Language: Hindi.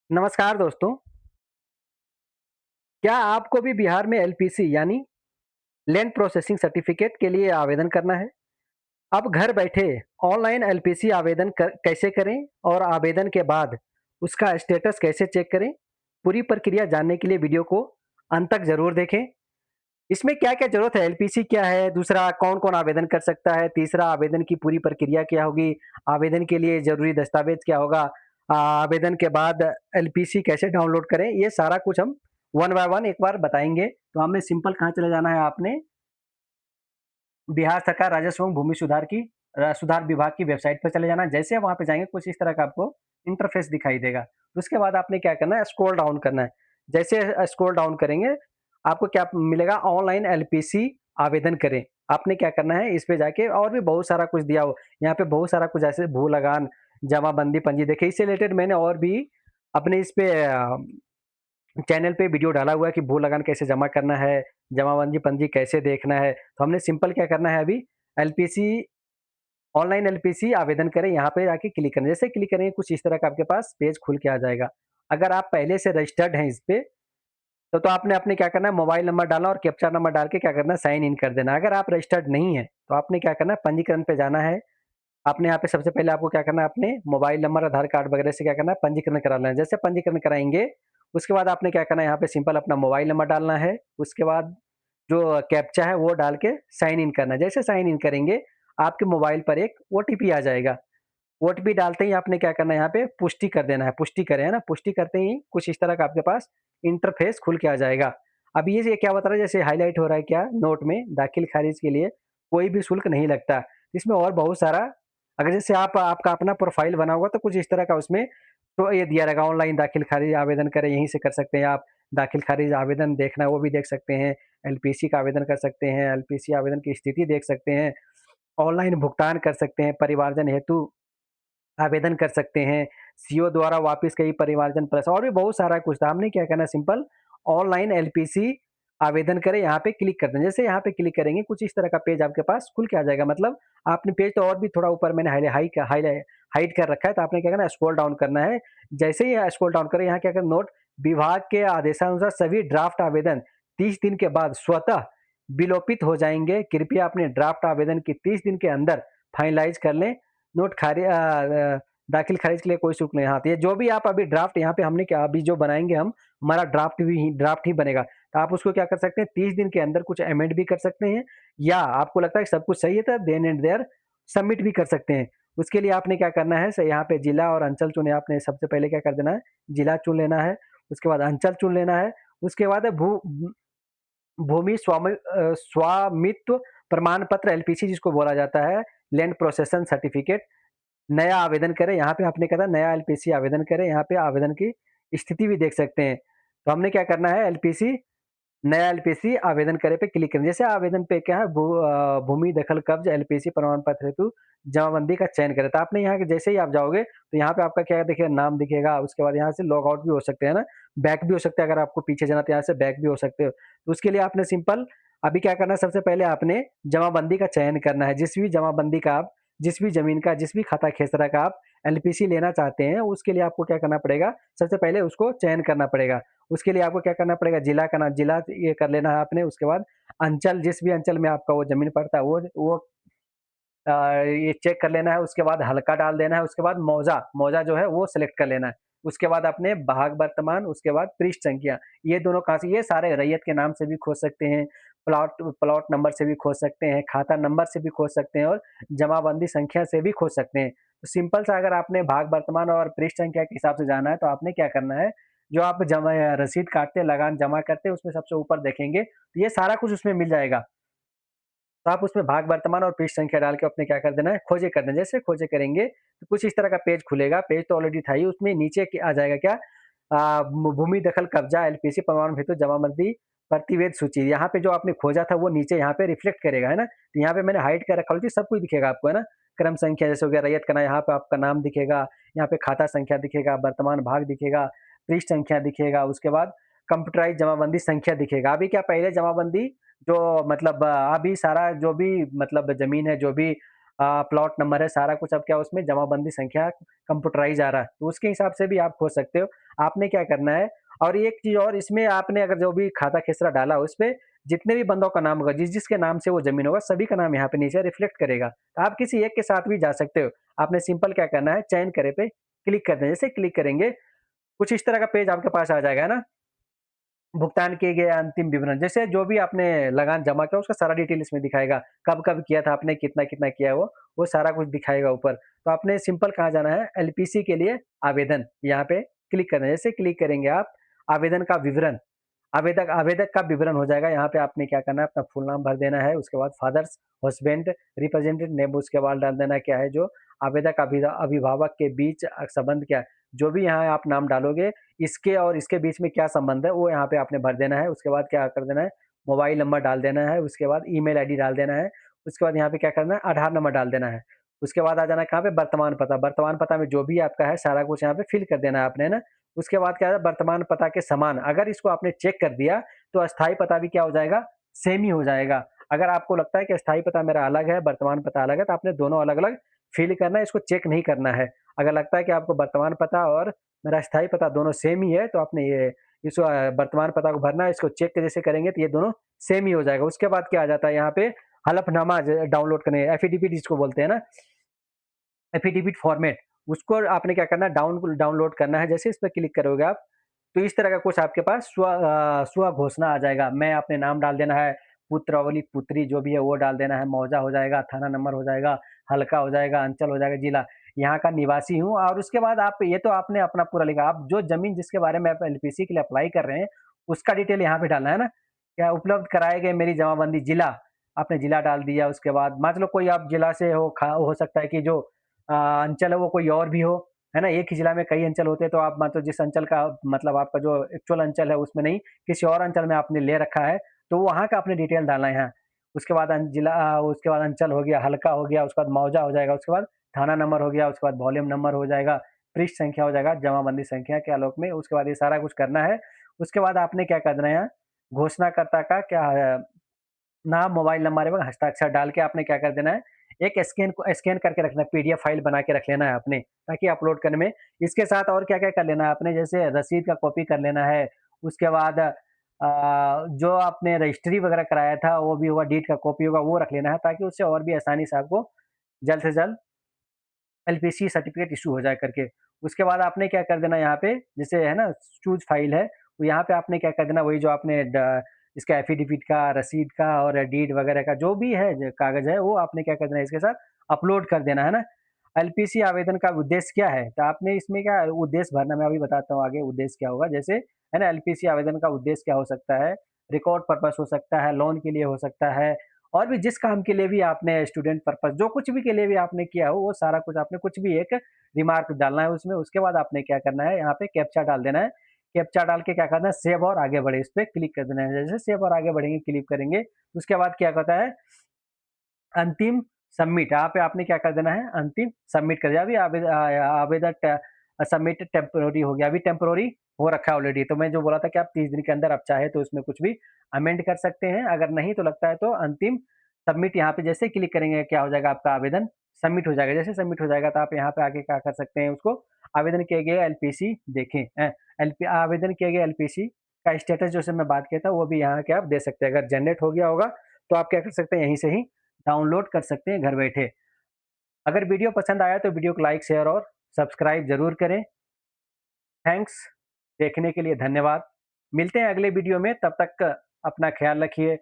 नमस्कार दोस्तों, क्या आपको भी बिहार में एलपीसी यानी लैंड प्रोसेसिंग सर्टिफिकेट के लिए आवेदन करना है? अब घर बैठे ऑनलाइन एलपीसी आवेदन कैसे करें और आवेदन के बाद उसका स्टेटस कैसे चेक करें? पूरी प्रक्रिया जानने के लिए वीडियो को अंत तक ज़रूर देखें। इसमें क्या-क्या ज़रूरत है, एलपीसी क्या है, दूसरा कौन-कौन आवेदन कर सकता है, तीसरा आवेदन की पूरी प्रक्रिया क्या होगी, आवेदन के लिए ज़रूरी दस्तावेज़ क्या होगा, आवेदन के बाद एलपीसी कैसे डाउनलोड करें, ये सारा कुछ हम वन बाय वन एक बार बताएँगे। तो हमें सिंपल कहाँ चले जाना है आपने, बिहार सरकार राजस्व एवं भूमि सुधार विभाग की वेबसाइट पर चले जाना है। जैसे वहाँ पे जाएँगे कुछ इस तरह का आपको इंटरफ़ेस दिखाई देगा। उसके बाद आपने क्या करना है, स्क्रॉल डाउन करना है। जैसे स्क्रॉल डाउन करेंगे, आपको क्या मिलेगा, ऑनलाइन एलपीसी आवेदन करें। आपने क्या करना है, इस पे जाके और भी बहुत सारा कुछ दिया हो, यहाँ पे बहुत सारा कुछ ऐसे भू लगान, जमाबंदी, पंजी देखिए इससे रिलेटेड मैंने और भी अपने इस पे चैनल पे वीडियो डाला हुआ है कि भू लगान कैसे जमा करना है, जमाबंदी पंजी कैसे देखना है। तो हमने सिंपल क्या करना है अभी, एलपीसी ऑनलाइन एलपीसी आवेदन करें, यहाँ पे जाके क्लिक करें। जैसे क्लिक करेंगे कुछ इस तरह का आपके पास पेज खुल के आ जाएगा। अगर आप पहले से रजिस्टर्ड हैं इस पे, तो आपने आपने क्या करना है, मोबाइल नंबर डालना और कैप्चा नंबर डाल के क्या करना है, साइन इन कर देना। अगर आप रजिस्टर्ड नहीं है, तो आपने क्या करना है, पंजीकरण पे जाना है। आपने यहाँ पे सबसे पहले आपको क्या करना है, अपने मोबाइल नंबर, आधार कार्ड वगैरह से क्या करना है, पंजीकरण करा लेना है। जैसे पंजीकरण कराएँगे, उसके बाद आपने क्या करना है, यहाँ पे सिंपल अपना मोबाइल नंबर डालना है। उसके बाद जो कैप्चा है वो डाल के साइन इन करना है। जैसे साइन इन करेंगे, आपके मोबाइल पर एक ओटीपी आ जाएगा। ओटीपी डालते ही आपने क्या करना है, यहाँ पे पुष्टि कर देना है। पुष्टि करें, है ना? पुष्टि करते ही कुछ इस तरह का आपके पास इंटरफ़ेस खुल के आ जाएगा। अब ये क्या बता रहा है, जैसे हाइलाइट हो रहा है क्या नोट में, दाखिल-खारिज के लिए कोई भी शुल्क नहीं लगता। इसमें और बहुत सारा, अगर जैसे आप आपका अपना प्रोफ़ाइल बना होगा तो कुछ इस तरह का उसमें तो ये दिया रहेगा, ऑनलाइन दाखिल-खारिज आवेदन करें, यहीं से कर सकते हैं आप। दाखिल-खारिज आवेदन देखना है वो भी देख सकते हैं, एलपीसी का आवेदन कर सकते हैं, एलपीसी आवेदन की स्थिति देख सकते हैं, ऑनलाइन भुगतान कर सकते हैं, परिवारजन हेतु आवेदन कर सकते हैं, सीओ द्वारा वापिस कई परिवारजन प्लस और भी बहुत सारा कुछ था। हमने क्या करना है, सिंपल ऑनलाइन एलपीसी आवेदन करें, यहाँ पे क्लिक कर दें। जैसे यहाँ पे क्लिक करेंगे कुछ इस तरह का पेज आपके पास खुल के आ जाएगा। मतलब आपने पेज तो और भी थोड़ा ऊपर मैंने हाइड कर रखा है, तो आपने क्या करना है, स्क्रॉल डाउन करना है। जैसे ही स्क्रॉल डाउन करें, यहाँ क्या करें, नोट विभाग के आदेशानुसार सभी ड्राफ्ट आवेदन 30 दिन के बाद स्वतः विलोपित हो जाएँगे। कृपया अपने ड्राफ्ट आवेदन की 30 दिन के अंदर फाइनलाइज़ कर लें। नोट दाखिल खारिज के लिए कोई शुल्क नहीं। हाँ, तो ये जो भी आप अभी ड्राफ्ट यहाँ पे हमने क्या अभी जो बनाएँगे हम, हमारा ड्राफ्ट ही बनेगा। तो आप उसको क्या कर सकते हैं, 30 दिन के अंदर कुछ अमेंड भी कर सकते हैं, या आपको लगता है कि सब कुछ सही है तो देन एंड देयर सबमिट भी कर सकते हैं। उसके लिए आपने क्या करना है, यहाँ पे जिला और अंचल चुने, आपने सबसे पहले क्या कर देना है, जिला चुन लेना है, उसके बाद अंचल चुन लेना है, उसके बाद है स्वामित्व प्रमाण पत्र, एलपीसी जिसको बोला जाता है, लैंड प्रोसेसन सर्टिफिकेट, नया आवेदन करें, यहाँ पे आपने कहा था नया एलपीसी आवेदन करें, यहाँ पे आवेदन की स्थिति भी देख सकते हैं। तो हमने क्या करना है, एलपीसी नया एलपीसी आवेदन करें पे क्लिक करें। जैसे आवेदन पे क्या है, भूमि दखल कब्ज़ एलपीसी प्रमाण पत्र हेतु जमाबंदी का चयन करें। तो आपने यहाँ के जैसे ही आप जाओगे, तो यहाँ पे आपका क्या दिखेगा, नाम दिखेगा, उसके बाद यहाँ से लॉग आउट भी हो सकते हैं ना, बैक भी हो सकता है, अगर आपको पीछे जाना तो यहाँ से बैक भी हो सकते हो। तो उसके लिए आपने सिंपल अभी क्या करना है, सबसे पहले आपने जमाबंदी का चयन करना है। जिस भी ज़मीन का, जिस भी खाता खेसरा का आप एलपीसी लेना चाहते हैं, उसके लिए आपको क्या करना पड़ेगा, सबसे पहले उसको चयन करना पड़ेगा। उसके लिए आपको क्या करना पड़ेगा, जिला का नाम, जिला ये कर लेना है आपने। उसके बाद अंचल, जिस भी अंचल में आपका वो ज़मीन पड़ता है वो ये चेक कर लेना है। उसके बाद हल्का डाल देना है। उसके बाद मौजा, मौजा जो है वो सिलेक्ट कर लेना है। उसके बाद अपने भाग वर्तमान, उसके बाद पृष्ठ संख्या, ये दोनों कहाँ से, ये सारे रैयत के नाम से भी खोज सकते हैं, प्लॉट प्लॉट नंबर से भी खोज सकते हैं, खाता नंबर से भी खोज सकते हैं और जमाबंदी संख्या से भी खोज सकते हैं। तो सिंपल सा, अगर आपने भाग वर्तमान और पृष्ठ संख्या के हिसाब से जाना है, तो आपने क्या करना है, जो आप जमा रसीद काटते हैं, लगान जमा करते हैं, उसमें सबसे ऊपर देखेंगे, तो ये सारा कुछ उसमें मिल जाएगा। तो आप उसमें भाग वर्तमान और पृष्ठ संख्या डाल के अपने क्या कर देना है, खोजे कर देना। जैसे खोजे करेंगे तो कुछ इस तरह का पेज खुलेगा। पेज तो ऑलरेडी था ही, उसमें नीचे आ जाएगा क्या, भूमि दखल कब्जा एलपीसी प्रमाण हेतु जमाबंदी प्रतिवेद सूची। यहाँ पे जो आपने खोजा था वो नीचे यहाँ पे रिफ्लेक्ट करेगा, है ना? तो यहाँ पे मैंने हाइड कर रखा है, सब कुछ दिखेगा आपको, है ना? क्रम संख्या जैसे हो गया, रैयत का नाम, यहाँ पे आपका नाम दिखेगा, यहाँ पे खाता संख्या दिखेगा, वर्तमान भाग दिखेगा, पृष्ठ संख्या दिखेगा, उसके बाद कंप्यूटराइज़ जमाबंदी संख्या दिखेगा। अभी क्या, पहले जमाबंदी जो मतलब अभी सारा जो भी मतलब ज़मीन है, जो भी प्लॉट नंबर है, सारा कुछ अब क्या उसमें जमाबंदी संख्या कंप्यूटराइज़ आ रहा है, तो उसके हिसाब से भी आप खोज सकते हो। आपने क्या करना है और एक चीज़ और इसमें आपने अगर जो भी खाता खेसरा डाला उसपे जितने भी बंदों का नाम होगा, जिसके नाम से वो ज़मीन होगा, सभी का नाम यहाँ पे नीचे रिफ्लेक्ट करेगा। तो आप किसी एक के साथ भी जा सकते हो। आपने सिंपल क्या करना है, चयन करे पे क्लिक कर देना। जैसे क्लिक करेंगे, कुछ इस तरह का पेज आपके पास आ जाएगा, है ना? भुगतान किए गए अंतिम विवरण, जैसे जो भी आपने लगान जमा किया उसका सारा डिटेल इसमें दिखाएगा। कब-कब किया था आपने, कितना-कितना किया है वो सारा कुछ दिखाएगा ऊपर। तो आपने सिंपल कहाँ जाना है, एलपीसी के लिए आवेदन, यहाँ पे क्लिक करना है। जैसे क्लिक करेंगे आप, आवेदन का विवरण, आवेदक आवेदक का विवरण हो जाएगा। यहाँ पे आपने क्या करना है, अपना फुल नाम भर देना है, उसके बाद फादर्स, हस्बैंड, रिप्रेजेंटेटिव नेम, उसके बाद डाल देना क्या है जो आवेदक अभिभावक के बीच संबंध क्या है। जो भी यहाँ आप नाम डालोगे, इसके और इसके बीच में क्या संबंध है, वो यहाँ पे आपने भर देना है। उसके बाद क्या कर देना है, मोबाइल नंबर डाल देना है, उसके बाद ईमेल आईडी डाल देना है, उसके बाद यहाँ पे क्या करना है, आधार नंबर डाल देना है। उसके बाद आ जाना है कहाँ पे, वर्तमान पता में जो भी आपका है, सारा कुछ यहाँ पे फिल कर देना है आपने, है ना? उसके बाद क्या है, वर्तमान पता के समान अगर इसको आपने चेक कर दिया, तो अस्थायी पता भी क्या हो जाएगा, सेम ही हो जाएगा। अगर आपको लगता है कि अस्थायी पता मेरा अलग है, वर्तमान पता अलग है, तो आपने दोनों अलग-अलग फिल करना है, इसको चेक नहीं करना है। अगर लगता है कि आपको वर्तमान पता और मेरा अस्थायी पता दोनों सेम ही है, तो आपने ये इस वर्तमान पता को भरना है, इसको चेक जैसे करेंगे तो ये दोनों सेम ही हो जाएगा। उसके बाद क्या आ जाता है यहाँ पे, हलफनामा डाउनलोड करने, एफिडेविट जिसको बोलते हैं ना, एफिडेविट फॉर्मेट, उसको आपने क्या करना है, डाउनलोड करना है। जैसे इस पे क्लिक करोगे आप, तो इस तरह का कुछ आपके पास स्व घोषणा आ जाएगा। मैं अपने नाम डाल देना है, पुत्रावली, पुत्री जो भी है वो डाल देना है, मौजा हो जाएगा, थाना नंबर हो जाएगा, हल्का हो जाएगा, अंचल हो जाएगा, जिला, यहाँ का निवासी हूँ, और उसके बाद आप ये तो आपने अपना पूरा लिखा। आप जो ज़मीन जिसके बारे में आप एलपीसी के लिए अप्लाई कर रहे हैं, उसका डिटेल यहाँ पे डालना है ना। क्या उपलब्ध कराए गए मेरी जमाबंदी जिला, आपने जिला डाल दिया। उसके बाद मान लो कोई आप जिला से हो सकता है कि जो अंचल है वो कोई और भी हो, है ना? एक ही जिला में कई अंचल होते हैं, तो आप मतलब जिस अंचल का मतलब आपका जो एक्चुअल अंचल है उसमें नहीं, किसी और अंचल में आपने ले रखा है, तो वहाँ का आपने डिटेल डालना है यहाँ। उसके बाद उसके बाद अंचल हो गया, हल्का हो गया, उसके बाद मौजा हो जाएगा, उसके बाद थाना नंबर हो गया, उसके बाद वॉल्यूम नंबर हो जाएगा, पृष्ठ संख्या हो जाएगा, जमाबंदी संख्या के आलोक में। उसके बाद ये सारा कुछ करना है। उसके बाद आपने क्या करना है यहाँ, घोषणाकर्ता का क्या है, नाम, मोबाइल नंबर एवं हस्ताक्षर डाल के आपने क्या कर देना है, एक स्कैन करके रखना है, पीडीएफ फाइल बना के रख लेना है आपने, ताकि अपलोड करने में इसके साथ और क्या-क्या कर लेना है आपने, जैसे रसीद का कॉपी कर लेना है। उसके बाद जो आपने रजिस्ट्री वगैरह कराया था, वो भी होगा, डीड का कॉपी होगा, वो रख लेना है, ताकि उससे और भी आसानी से आपको जल्द से जल्द एलपीसी सर्टिफिकेट इश्यू हो जाए करके। उसके बाद आपने क्या कर देना यहाँ पे, जैसे है ना चूज़ फाइल है, तो यहाँ पे आपने क्या कर देना, वही जो आपने इसका एफिडेविट का, रसीद का और डीड वगैरह का जो भी है कागज़ है, वो आपने क्या कर देना है इसके साथ अपलोड कर देना, है ना? एलपीसी आवेदन का उद्देश्य क्या है? तो आपने इसमें क्या उद्देश्य भरना, मैं अभी बताता हूँ आगे उद्देश्य क्या होगा। जैसे है ना, एलपीसी आवेदन का उद्देश्य क्या हो सकता है? रिकॉर्ड पर्पज़ हो सकता है, लोन के लिए हो सकता है, और भी जिस काम के लिए भी आपने स्टूडेंट पर्पज़ जो कुछ भी के लिए भी आपने किया हो, वो सारा कुछ आपने कुछ भी एक रिमार्क डालना है उसमें। उसके बाद आपने क्या करना है, यहाँ पे कैप्चा डाल देना है। कैप्चा डाल के क्या करना है, सेव और आगे बढ़े, इस पे क्लिक कर देना है। जैसे सेव और आगे बढ़ेंगे, क्लिक करेंगे, उसके बाद क्या होता है, अंतिम सबमिट, यहाँ पे आपने क्या कर देना है, अंतिम सबमिट कर दिया। अभी आवेदन सबमिट टेम्पोररी हो गया, अभी टेम्पोररी हो रखा है ऑलरेडी। तो मैं जो बोला था कि आप 30 दिन के अंदर आप चाहे तो उसमें कुछ भी अमेंड कर सकते हैं, अगर नहीं तो लगता है तो अंतिम सबमिट, यहाँ पे जैसे क्लिक करेंगे क्या हो जाएगा, आपका आवेदन सबमिट हो जाएगा। जैसे सबमिट हो जाएगा तो आप यहाँ पे आके क्या कर सकते हैं, उसको आवेदन किए गए एलपीसी देखें, आवेदन किए गए एलपीसी का स्टेटस जैसे मैं बात किया था, वो भी यहाँ के आप दे सकते हैं। अगर जनरेट हो गया होगा तो आप क्या कर सकते हैं, यहीं से ही डाउनलोड कर सकते हैं घर बैठे। अगर वीडियो पसंद आया तो वीडियो को लाइक, शेयर और सब्सक्राइब ज़रूर करें। थैंक्स, देखने के लिए धन्यवाद। मिलते हैं अगले वीडियो में, तब तक अपना ख़्याल रखिए।